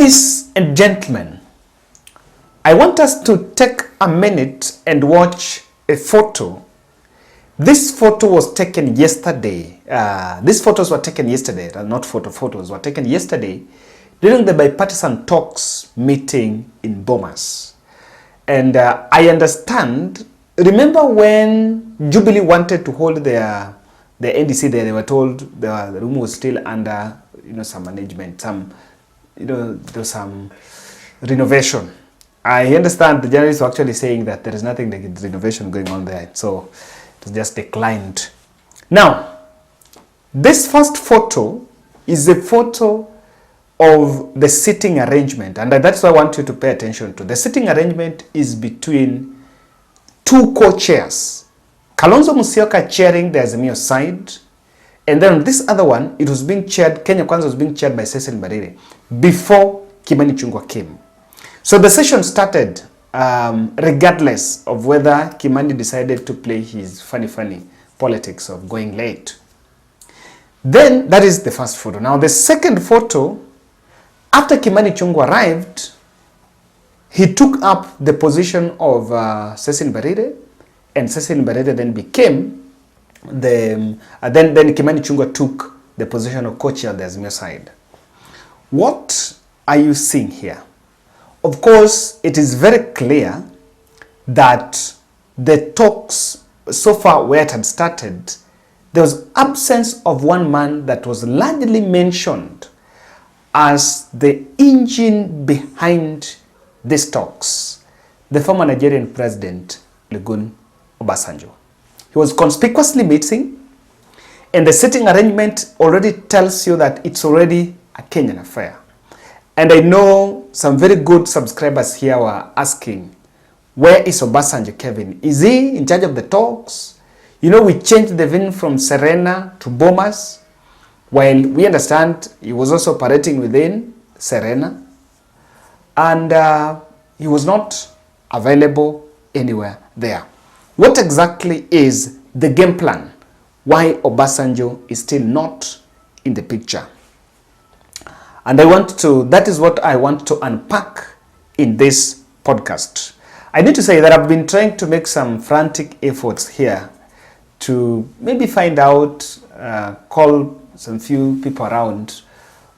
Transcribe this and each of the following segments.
Ladies and gentlemen, I want us to take a minute and watch a photo. This photo was taken yesterday. These photos were taken yesterday, not photos were taken yesterday during the bipartisan talks meeting in Bomas. And I understand, remember when Jubilee wanted to hold their NDC there, they were told the room was still under, some management, there was some renovation. I understand the journalists were actually saying that there is nothing like renovation going on there, so it was just declined. Now, this first photo is a photo of the sitting arrangement, and that's what I want you to pay attention to. The sitting arrangement is between two co-chairs. Kalonzo Musyoka chairing the Azimio side, and then on this other one, it was being chaired, Kenya Kwanza was being chaired by Cecil Mbarire before Kimani Ichun'gwa came. So the session started regardless of whether Kimani decided to play his funny politics of going late. Then that is the first photo. Now the second photo, after Kimani Ichun'gwa arrived, he took up the position of Cecil Mbarire, and Cecil Mbarire then became then Kimani Ichun'gwa took the position of co-chair on the Azimio side. What are you seeing here? Of course, it is very clear that the talks so far where it had started, there was absence of one man that was largely mentioned as the engine behind these talks, the former Nigerian president, Obasanjo. He was conspicuously missing, and the sitting arrangement already tells you that it's already a Kenyan affair. And I know some very good subscribers here were asking, where is Obasanjo, Kevin? Is he in charge of the talks? We changed the venue from Serena to Bomas, while we understand he was also operating within Serena, and he was not available anywhere there. What exactly is the game plan? Why Obasanjo is still not in the picture? And that is what I want to unpack in this podcast. I need to say that I've been trying to make some frantic efforts here to maybe find out, call some few people around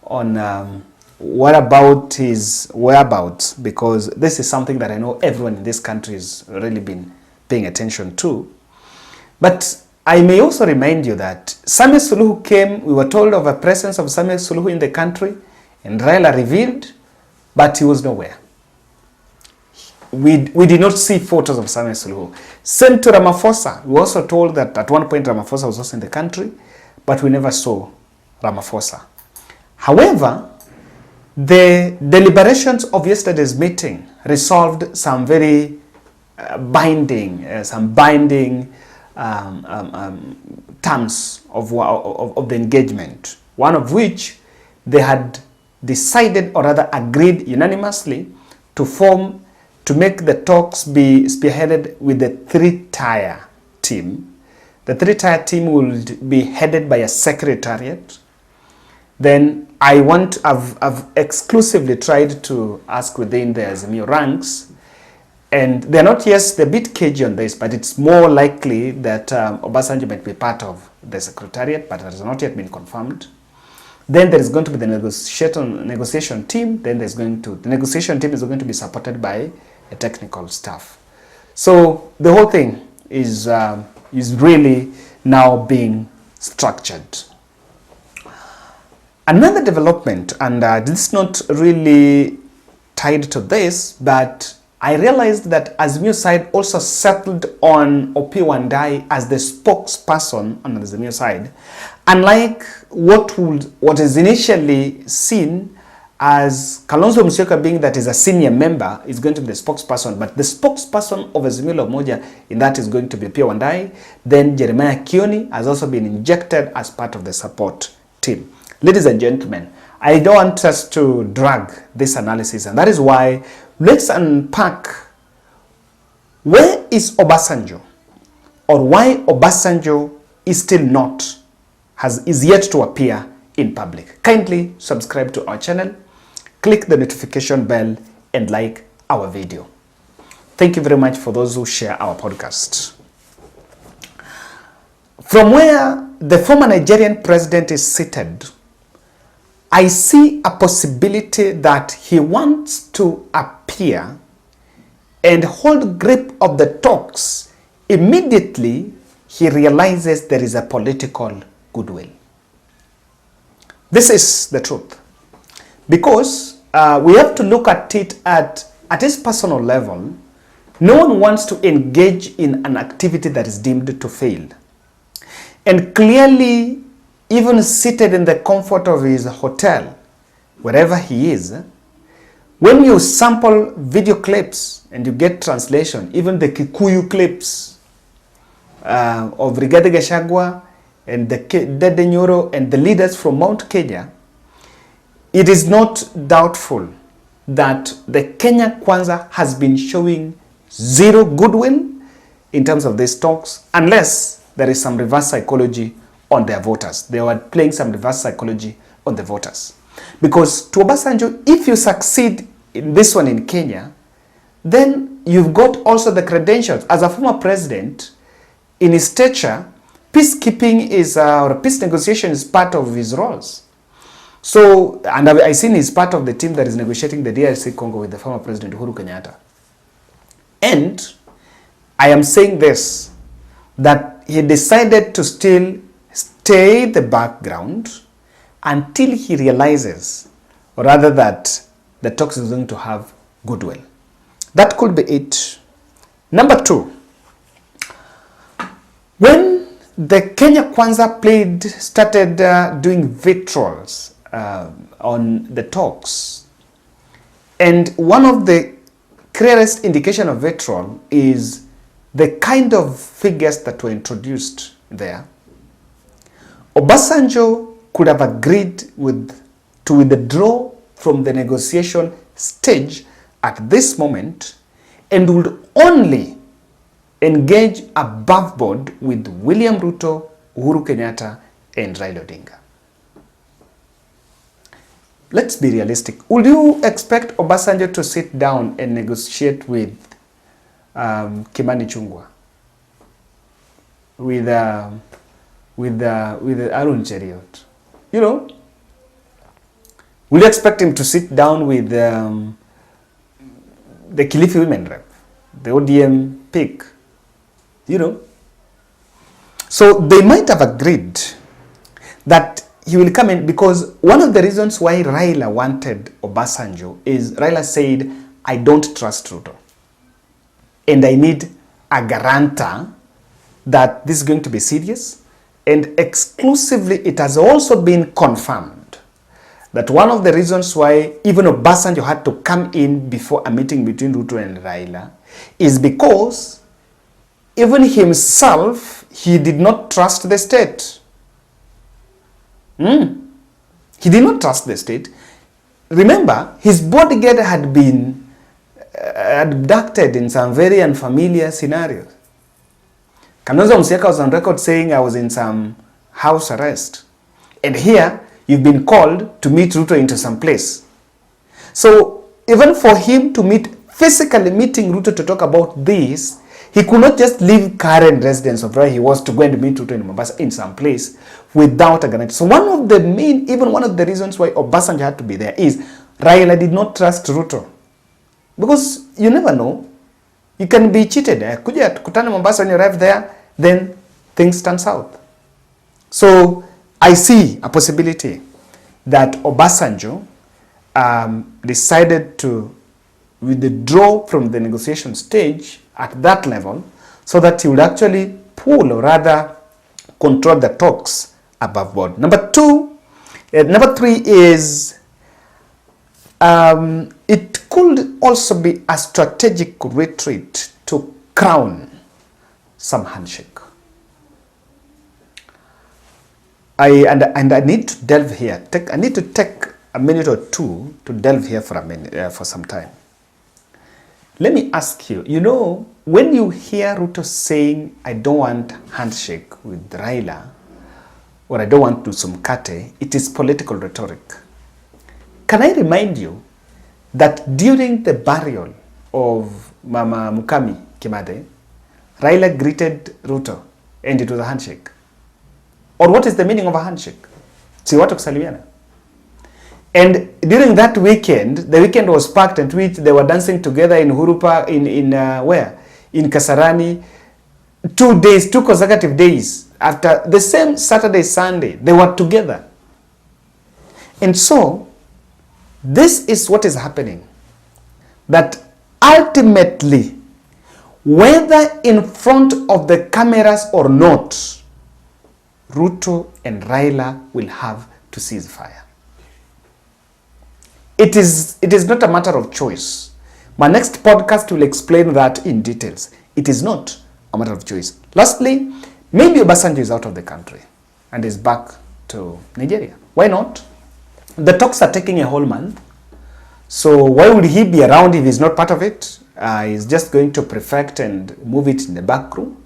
on what about his whereabouts, because this is something that I know everyone in this country has really been paying attention to. But I may also remind you that Samia Suluhu came, we were told of a presence of Samia Suluhu in the country, and Raila revealed, but he was nowhere. We did not see photos of Samia Suluhu. Same to Ramaphosa. We were also told that at one point Ramaphosa was also in the country, but we never saw Ramaphosa. However, the deliberations of yesterday's meeting resolved some very binding terms of the engagement, one of which they had decided, or rather agreed unanimously, to make the talks be spearheaded with the three-tier team. The three-tier team will be headed by a secretariat. Then I've exclusively tried to ask within the Azimio ranks, and they're not, yes, they're a bit cagey on this, but it's more likely that Obasanjo might be part of the secretariat, but it has not yet been confirmed. Then there is going to be the negotiation team. Then the negotiation team is going to be supported by a technical staff. So the whole thing is really now being structured. Another development, and this is not really tied to this, but I realized that Azimio side also settled on Opiyo Wandayi as the spokesperson on the Azimio side. Unlike what is initially seen as Kalonzo Musyoka being that is a senior member is going to be the spokesperson, but the spokesperson of Azimio la Umoja in that is going to be Opiyo Wandayi. Then Jeremiah Kioni has also been injected as part of the support team. Ladies and gentlemen, I don't want us to drag this analysis, and that is why let's unpack where is Obasanjo, or why Obasanjo is still not, is yet to appear in public. Kindly subscribe to our channel. click the notification bell and like our video. Thank you very much for those who share our podcast. From where the former Nigerian president is seated, I see a possibility that he wants to appear and hold grip of the talks immediately he realizes there is a political goodwill. This is the truth. Because we have to look at it at his personal level. No one wants to engage in an activity that is deemed to fail. And clearly, even seated in the comfort of his hotel, wherever he is, when you sample video clips and you get translation, even the Kikuyu clips of Rigathi Gachagua and the Dede Nyoro and the leaders from Mount Kenya, it is not doubtful that the Kenya Kwanza has been showing zero goodwill in terms of these talks, unless there is some reverse psychology on their voters. They were playing some reverse psychology on the voters. Because to Obasanjo, if you succeed in this one in Kenya, then you've got also the credentials. As a former president, in his stature, peacekeeping is, or peace negotiation is part of his roles. So, and I seen he's part of the team that is negotiating the DRC Congo with the former president Uhuru Kenyatta. And I am saying this, that he decided to still stay in the background until he realizes, or rather that the talks is going to have goodwill. That could be it. Number two, when the Kenya Kwanza started doing vitrials on the talks, and one of the clearest indication of vitriol is the kind of figures that were introduced there. Obasanjo could have agreed to withdraw from the negotiation stage at this moment and would only engage above board with William Ruto, Uhuru Kenyatta, and Raila Odinga. Let's be realistic. Would you expect Obasanjo to sit down and negotiate with Kimani Ichun'gwa, with Arun Cheriot? You know, will you expect him to sit down with the Kilifi women rep, the ODM pick? You know, so they might have agreed that he will come in, because one of the reasons why Raila wanted Obasanjo is Raila said, I don't trust Ruto, and I need a guarantor that this is going to be serious. And exclusively, it has also been confirmed that one of the reasons why even Obasanjo had to come in before a meeting between Ruto and Raila is because even himself, he did not trust the state. He did not trust the state. Remember, his bodyguard had been abducted in some very unfamiliar scenarios. Kalonzo Musyoka was on record saying I was in some house arrest. And here, you've been called to meet Ruto into some place. So, even for him to physically meeting Ruto to talk about this, he could not just leave current residence of where he was to go and meet Ruto in Mombasa in some place without a guarantee. So one of the reasons why Obasanjo had to be there is Raila did not trust Ruto. Because you never know. You can be cheated. Kuja kutana Mombasa, when you arrive there, then things turn south. So I see a possibility that Obasanjo decided to withdraw from the negotiation stage at that level so that he would actually pull, or rather control the talks above board. Number three is it could also be a strategic retreat to crown some handshake. I need to delve here. I need to take a minute or two to delve here for some time. Let me ask you, you know, when you hear Ruto saying, I don't want handshake with Raila, or I don't want to do some kate, it is political rhetoric. Can I remind you that during the burial of Mama Mukami Kimade, Raila greeted Ruto and it was a handshake. Or what is the meaning of a handshake? Si watu kusalimiana. And during that weekend, the weekend was packed and they were dancing together in Hurupa, where? In Kasarani. 2 days, 2 consecutive days. After the same Saturday, Sunday, they were together. And so, this is what is happening. That ultimately, whether in front of the cameras or not, Ruto and Raila will have to cease fire. It is not a matter of choice. My next podcast will explain that in details. It is not a matter of choice. Lastly, maybe Obasanjo is out of the country and is back to Nigeria. Why not? The talks are taking a whole month. So why would he be around if he's not part of it? He's just going to prefect and move it in the back room.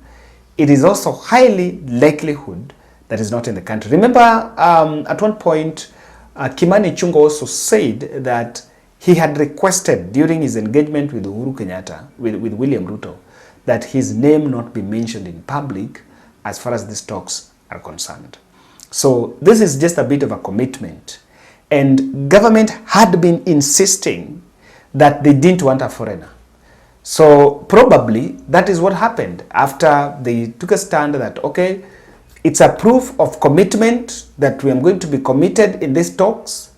It is also highly likelihood that he's not in the country. Remember, at one point, Kimani Ichun'gwa also said that he had requested during his engagement with Uhuru Kenyatta, with William Ruto, that his name not be mentioned in public as far as these talks are concerned. So this is just a bit of a commitment. And government had been insisting that they didn't want a foreigner. So probably that is what happened after they took a stand that, okay, it's a proof of commitment that we are going to be committed in these talks.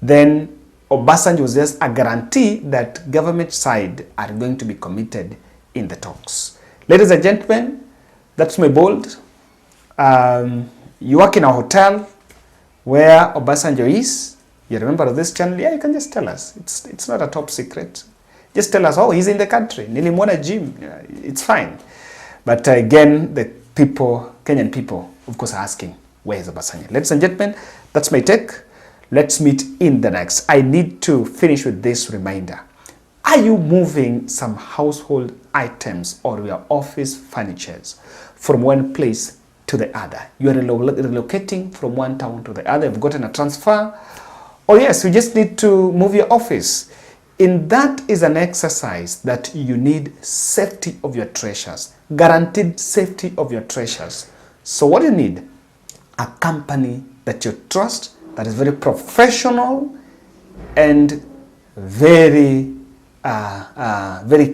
Then Obasanjo was just a guarantee that government side are going to be committed in the talks. Ladies and gentlemen, that's my bold. You work in a hotel where Obasanjo is. You remember this channel? Yeah, you can just tell us. It's not a top secret. Just tell us, oh, he's in the country. Nilimwona gym. Yeah, it's fine. But again, the people, Kenyan people, of course, are asking, where is Obasanjo? Ladies and gentlemen, that's my take. Let's meet in the next. I need to finish with this reminder. Are you moving some household items or your office furnitures from one place to the other? You are relocating from one town to the other. You've gotten a transfer. Or yes, you just need to move your office. In that is an exercise that you need safety of your treasures. Guaranteed safety of your treasures. So what do you need? A company that you trust, that is very professional and very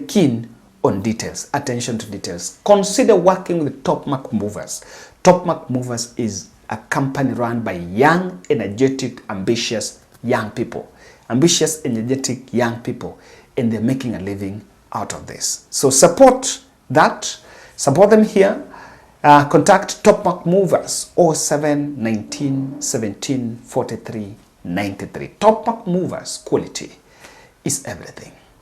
keen on details, attention to details. Consider working with Topmark Movers. Topmark Movers is a company run by young, energetic, ambitious young people. Ambitious, energetic young people, and they're making a living out of this. So support that. Support them here. Contact Topmark Movers 07 19 17 43 93. Topmark Movers, quality is everything.